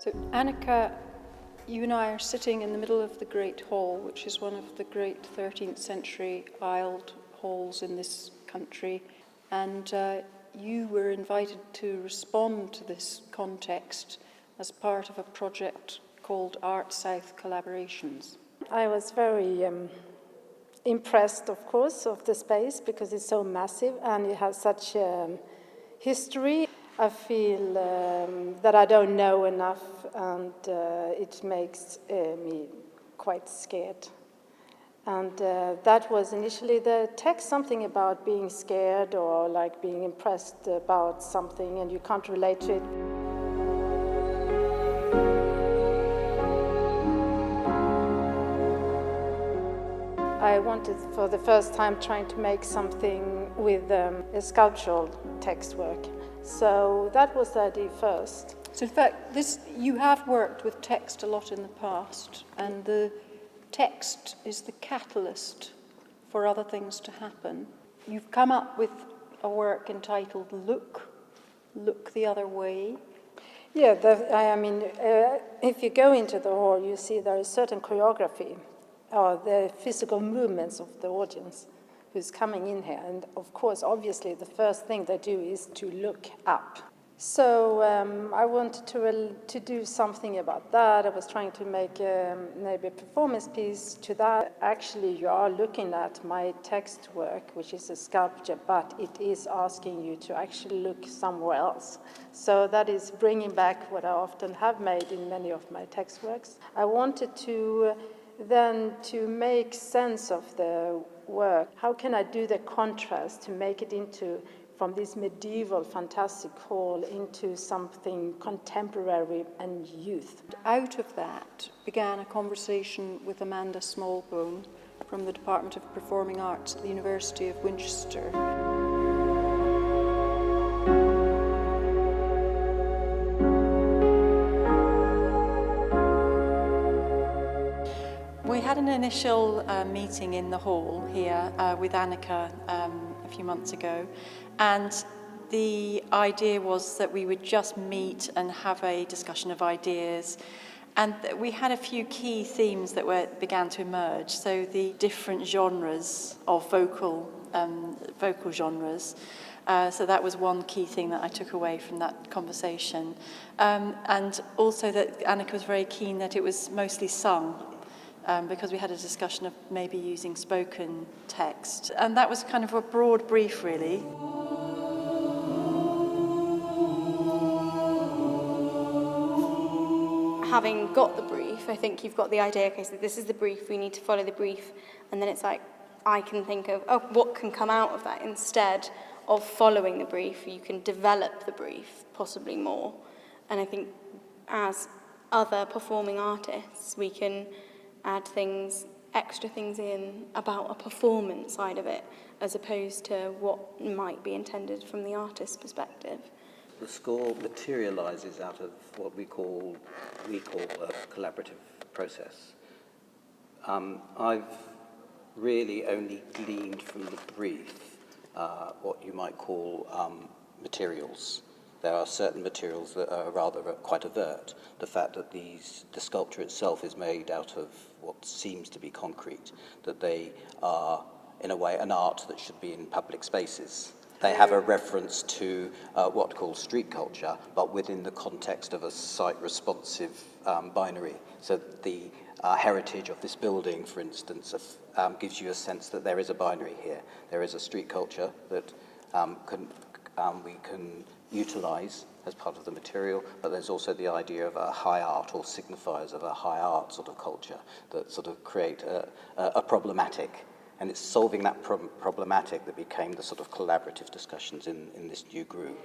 So Annika, you and I are sitting in the middle of the Great Hall, which is one of the great 13th century aisled halls in this country, and you were invited to respond to this context as part of a project called artSOUTH Collaborations. I was very impressed, of course, of the space because it's so massive and it has such history. I feel that I don't know enough, and it makes me quite scared. And that was initially the text, something about being scared or like being impressed about something and you can't relate to it. I wanted for the first time trying to make something with a sculptural text work. So that was the idea first. So in fact, you have worked with text a lot in the past, and the text is the catalyst for other things to happen. You've come up with a work entitled Look the Other Way. Yeah, if you go into the hall, you see there is certain choreography, or the physical movements of the audience who's coming in here. And of course, obviously, the first thing they do is to look up. So I wanted to do something about that. I was trying to make maybe a performance piece to that. Actually, you are looking at my text work, which is a sculpture, but it is asking you to actually look somewhere else. So that is bringing back what I often have made in many of my text works. I wanted to make sense of the work. How can I do the contrast to make it into, from this medieval fantastic hall into something contemporary and youth? Out of that began a conversation with Amanda Smallbone from the Department of Performing Arts at the University of Winchester. We had an initial meeting in the hall here with Annika a few months ago, and the idea was that we would just meet and have a discussion of ideas, and we had a few key themes that began to emerge. So the different genres of vocal genres. So that was one key thing that I took away from that conversation, and also that Annika was very keen that it was mostly sung. Because we had a discussion of maybe using spoken text. And that was kind of a broad brief, really. Having got the brief, I think you've got the idea, okay, so this is the brief, we need to follow the brief, and then it's like, I can think of, what can come out of that? Instead of following the brief, you can develop the brief, possibly more. And I think as other performing artists, we can add extra things in about a performance side of it, as opposed to what might be intended from the artist's perspective. The score materialises out of what we call a collaborative process. I've really only gleaned from the brief what you might call materials. There are certain materials that are rather quite overt. The fact that the sculpture itself is made out of what seems to be concrete, that they are, in a way, an art that should be in public spaces. They have a reference to what called street culture, but within the context of a site-responsive binary. So the heritage of this building, for instance, gives you a sense that there is a binary here. There is a street culture that we can utilise as part of the material, but there's also the idea of a high art or signifiers of a high art sort of culture that sort of create a problematic. And it's solving that problematic that became the sort of collaborative discussions in this new group.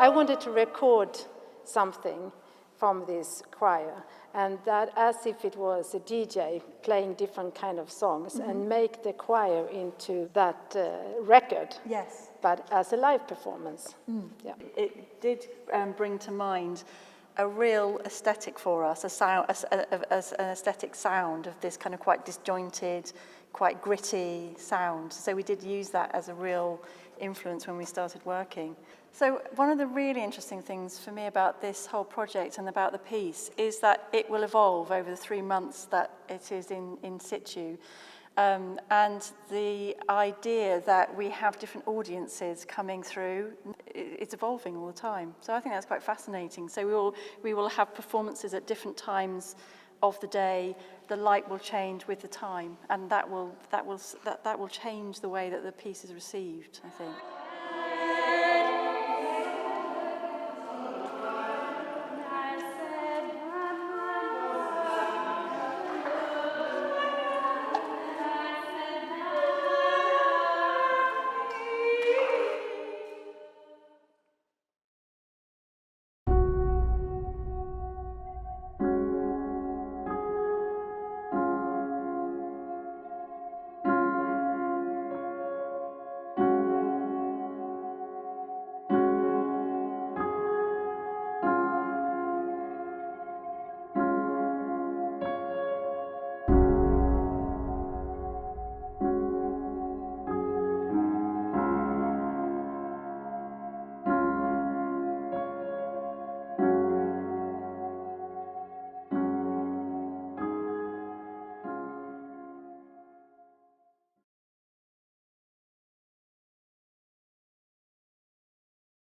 I wanted to record something from this choir, and that as if it was a DJ playing different kind of songs, and make the choir into that record. Yes. But as a live performance. Yeah. It did bring to mind a real aesthetic for us, an aesthetic sound of this kind of quite disjointed, quite gritty sound. So we did use that as a real influence when we started working. So one of the really interesting things for me about this whole project and about the piece is that it will evolve over the 3 months that it is in situ. And the idea that we have different audiences coming through, it's evolving all the time. So I think that's quite fascinating. So we will have performances at different times of the day. The light will change with the time, and that will change the way that the piece is received, I think.